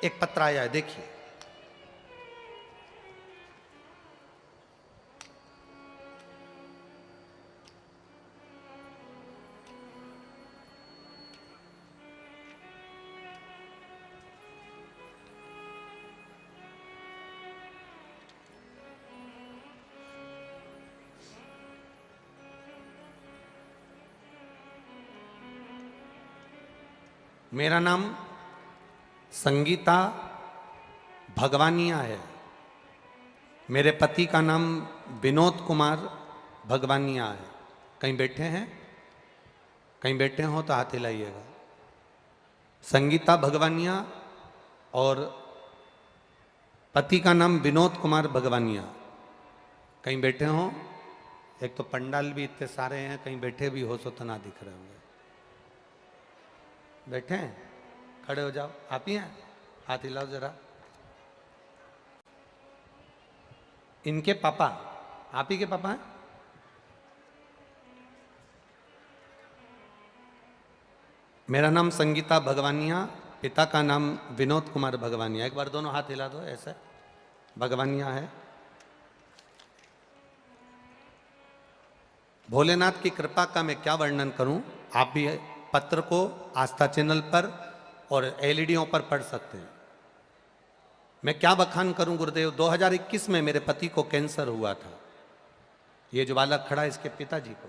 एक पत्र आया है, देखिए। मेरा नाम संगीता भगवानिया है। मेरे पति का नाम विनोद कुमार भगवानिया है। कहीं बैठे हैं? कहीं बैठे हो तो हाथ हिलाइएगा। संगीता भगवानिया और पति का नाम विनोद कुमार भगवानिया। कहीं बैठे हो? एक तो पंडाल भी इतने सारे हैं, कहीं बैठे भी हो तो ना दिख रहे होंगे। बैठे हैं? खड़े हो जाओ। आप ही हैं? हाथ हिलाओ जरा। इनके पापा, आप ही के पापा हैं? मेरा नाम संगीता भगवानिया, पिता का नाम विनोद कुमार भगवानिया। एक बार दोनों हाथ हिला दो ऐसे। भगवानिया है। भोलेनाथ की कृपा का मैं क्या वर्णन करूं। आप भी पत्र को आस्था चैनल पर और एलईडीओं पर पढ़ सकते हैं। मैं क्या बखान करूं गुरुदेव। 2021 में मेरे पति को कैंसर हुआ था। ये जो बालक खड़ा है इसके पिताजी को,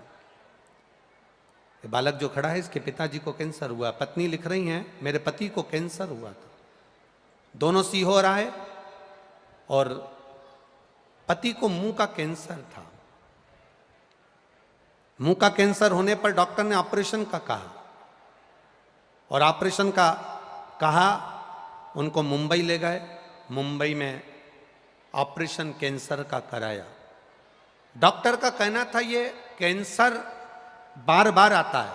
ये बालक जो खड़ा है इसके पिताजी को कैंसर हुआ। पत्नी लिख रही हैं मेरे पति को कैंसर हुआ था। दोनों सीहोर आए और पति को मुंह का कैंसर था। मुंह का कैंसर होने पर डॉक्टर ने ऑपरेशन का कहा और ऑपरेशन का कहा, उनको मुंबई ले गए। मुंबई में ऑपरेशन कैंसर का कराया। डॉक्टर का कहना था ये कैंसर बार बार आता है,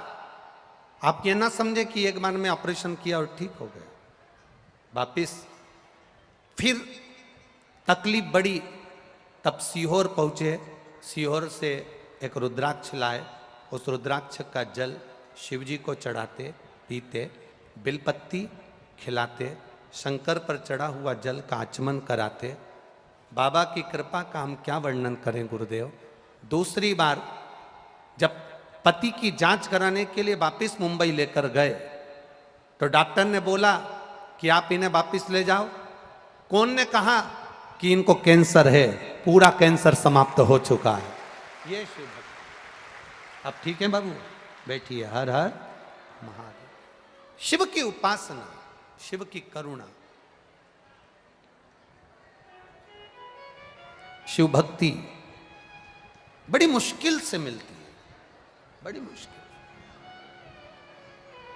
आप ये ना समझे कि एक बार में ऑपरेशन किया और ठीक हो गया। वापिस फिर तकलीफ बढ़ी, तब सीहोर पहुंचे। सीहोर से एक रुद्राक्ष लाए। उस रुद्राक्ष का जल शिव जी को चढ़ाते, पीते, बिलपत्ती खिलाते, शंकर पर चढ़ा हुआ जल का आचमन कराते। बाबा की कृपा का हम क्या वर्णन करें गुरुदेव। दूसरी बार जब पति की जांच कराने के लिए वापिस मुंबई लेकर गए तो डॉक्टर ने बोला कि आप इन्हें वापिस ले जाओ। कौन ने कहा कि इनको कैंसर है, पूरा कैंसर समाप्त हो चुका है। ये शिव भक्त। अब ठीक है बाबू, बैठिए। हर हर महादेव। शिव की उपासना, शिव की करुणा, शिव भक्ति बड़ी मुश्किल से मिलती है, बड़ी मुश्किल।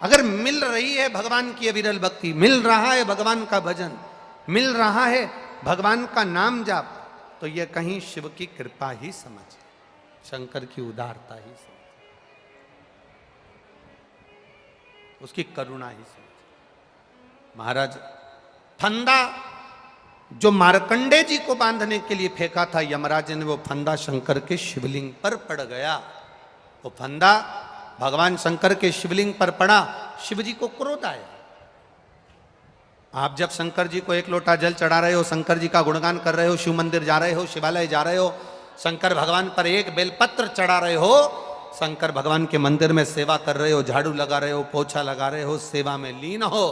अगर मिल रही है भगवान की अविरल भक्ति, मिल रहा है भगवान का भजन, मिल रहा है भगवान का नाम जाप, तो यह कहीं शिव की कृपा ही समझ, शंकर की उदारता ही समझ, उसकी करुणा ही समझ। महाराज फंदा जो मार्कंडे जी को बांधने के लिए फेंका था यमराज ने, वो फंदा शंकर के शिवलिंग पर पड़ गया। वो फंदा भगवान शंकर के शिवलिंग पर पड़ा। शिव जी को क्रोध आया। आप जब शंकर जी को एक लोटा जल चढ़ा रहे हो, शंकर जी का गुणगान कर रहे हो, शिव मंदिर जा रहे हो, शिवालय जा रहे हो, शंकर भगवान पर एक बेलपत्र चढ़ा रहे हो, शंकर भगवान के मंदिर में सेवा कर रहे हो, झाड़ू लगा रहे हो, पोछा लगा रहे हो, सेवा में लीन हो,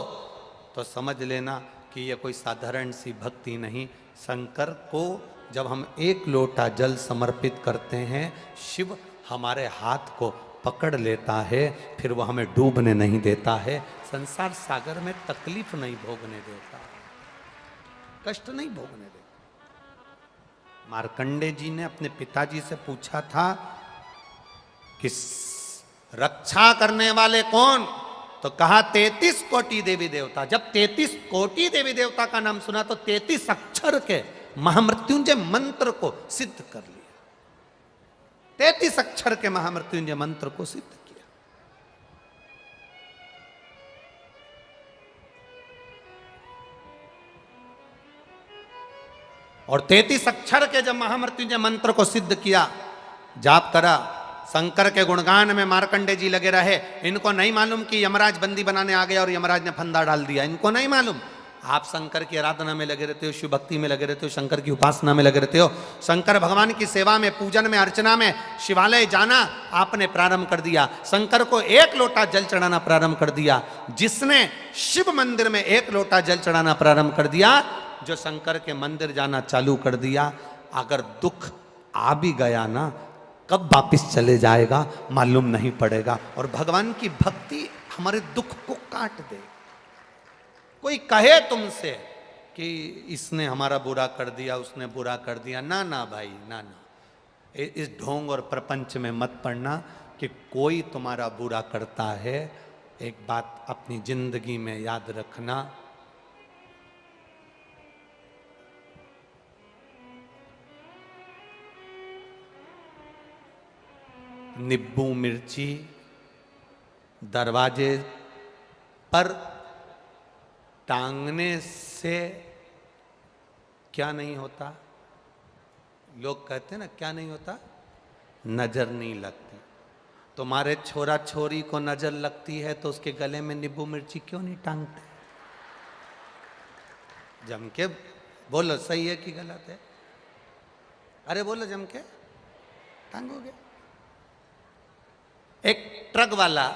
तो समझ लेना कि यह कोई साधारण सी भक्ति नहीं। शंकर को जब हम एक लोटा जल समर्पित करते हैं, शिव हमारे हाथ को पकड़ लेता है, फिर वह हमें डूबने नहीं देता है, संसार सागर में तकलीफ नहीं भोगने देता, कष्ट नहीं भोगने देता। मार्कंडे जी ने अपने पिताजी से पूछा था कि रक्षा करने वाले कौन, तो कहा 33 कोटि देवी देवता। जब 33 कोटि देवी देवता का नाम सुना तो 33 अक्षर के महामृत्युंजय मंत्र को सिद्ध कर लिया। 33 अक्षर के महामृत्युंजय मंत्र को सिद्ध किया। और 33 अक्षर के जब महामृत्युंजय मंत्र को सिद्ध किया, जाप करा, शंकर के गुणगान में मार्कंडे जी लगे रहे। इनको नहीं मालूम कि यमराज बंदी बनाने आ गया और यमराज ने फंदा डाल दिया, इनको नहीं मालूम। आप शंकर की आराधना में लगे रहते हो, शिव भक्ति में लगे रहते हो, शंकर की उपासना में लगे रहते हो, शंकर भगवान की सेवा में, पूजन में, अर्चना में, शिवालय जाना आपने प्रारंभ कर दिया, शंकर को एक लोटा जल चढ़ाना प्रारंभ कर दिया। जिसने शिव मंदिर में एक लोटा जल चढ़ाना प्रारंभ कर दिया, जो शंकर के मंदिर जाना चालू कर दिया, अगर दुख आ भी गया ना, कब वापिस चले जाएगा मालूम नहीं पड़ेगा। और भगवान की भक्ति हमारे दुख को काट दे। कोई कहे तुमसे कि इसने हमारा बुरा कर दिया, उसने बुरा कर दिया, ना ना भाई, ना ना, इस ढोंग और प्रपंच में मत पड़ना कि कोई तुम्हारा बुरा करता है। एक बात अपनी जिंदगी में याद रखना, नींबू मिर्ची दरवाजे पर टांगने से क्या नहीं होता? लोग कहते हैं ना, क्या नहीं होता? नजर नहीं लगती। तुम्हारे छोरा छोरी को नजर लगती है तो उसके गले में नींबू मिर्ची क्यों नहीं टांगते? जम के बोलो, सही है कि गलत है? अरे बोलो, जम के टांगोगे। एक ट्रक वाला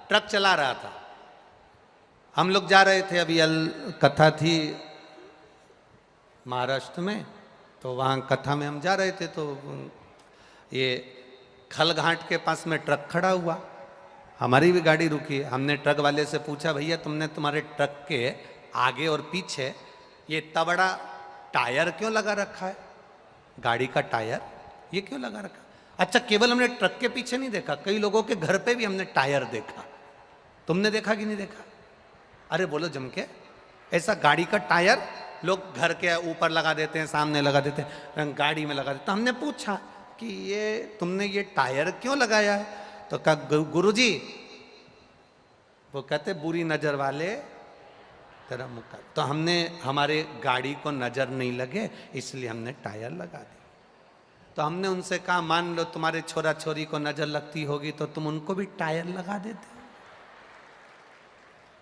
ट्रक चला रहा था, हम लोग जा रहे थे, अभी कथा थी महाराष्ट्र में, तो वहाँ कथा में हम जा रहे थे, तो ये खलघाट के पास में ट्रक खड़ा हुआ, हमारी भी गाड़ी रुकी। हमने ट्रक वाले से पूछा, भैया तुमने तुम्हारे ट्रक के आगे और पीछे ये इतना बड़ा टायर क्यों लगा रखा है? गाड़ी का टायर ये क्यों लगा रखा? अच्छा, केवल हमने ट्रक के पीछे नहीं देखा, कई लोगों के घर पे भी हमने टायर देखा। तुमने देखा कि नहीं देखा? अरे बोलो जम के, ऐसा गाड़ी का टायर लोग घर के ऊपर लगा देते हैं, सामने लगा देते हैं, गाड़ी में लगा देते हैं। तो हमने पूछा कि ये तुमने ये टायर क्यों लगाया है? तो कहा, गुरुजी, वो कहते बुरी नजर वाले तेरा मुक्का। तो हमने, हमारे गाड़ी को नजर नहीं लगे इसलिए हमने टायर लगा दी। तो हमने उनसे कहा, मान लो तुम्हारे छोरा छोरी को नजर लगती होगी तो तुम उनको भी टायर लगा देते।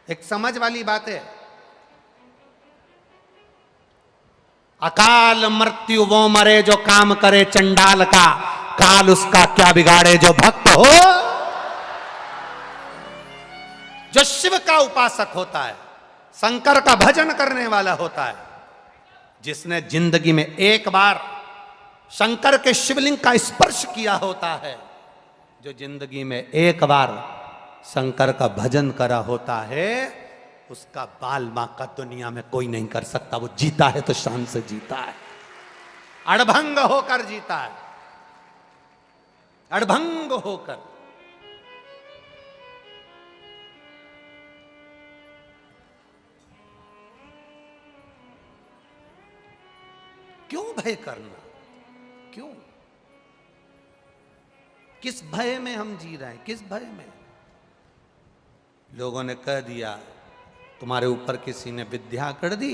एक समझ वाली बात है। अकाल मृत्यु वो मरे जो काम करे चंडाल का, काल उसका क्या बिगाड़े जो भक्त हो। जो शिव का उपासक होता है, शंकर का भजन करने वाला होता है, जिसने जिंदगी में एक बार शंकर के शिवलिंग का स्पर्श किया होता है, जो जिंदगी में एक बार शंकर का भजन करा होता है, उसका बाल मां का दुनिया में कोई नहीं कर सकता। वो जीता है तो शान से जीता है, अड़भंग होकर जीता है, अड़भंग होकर। क्यों भय करना? क्यों? किस भय में हम जी रहे हैं? किस भय में? लोगों ने कह दिया तुम्हारे ऊपर किसी ने विद्या कर दी,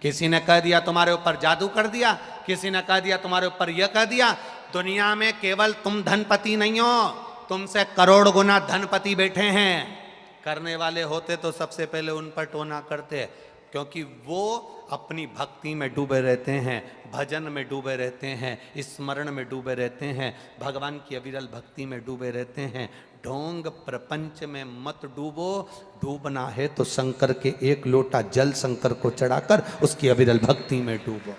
किसी ने कह दिया तुम्हारे ऊपर जादू कर दिया, किसी ने कह दिया तुम्हारे ऊपर यह कह दिया। दुनिया में केवल तुम धनपति नहीं हो, तुमसे करोड़ गुना धनपति बैठे हैं। करने वाले होते तो सबसे पहले उन पर टोना करते, क्योंकि वो अपनी भक्ति में डूबे रहते हैं, भजन में डूबे रहते हैं, स्मरण में डूबे रहते हैं, भगवान की अविरल भक्ति में डूबे रहते हैं। ढोंग प्रपंच में मत डूबो, डूबना है तो शंकर के एक लोटा जल शंकर को चढ़ाकर उसकी अविरल भक्ति में डूबो।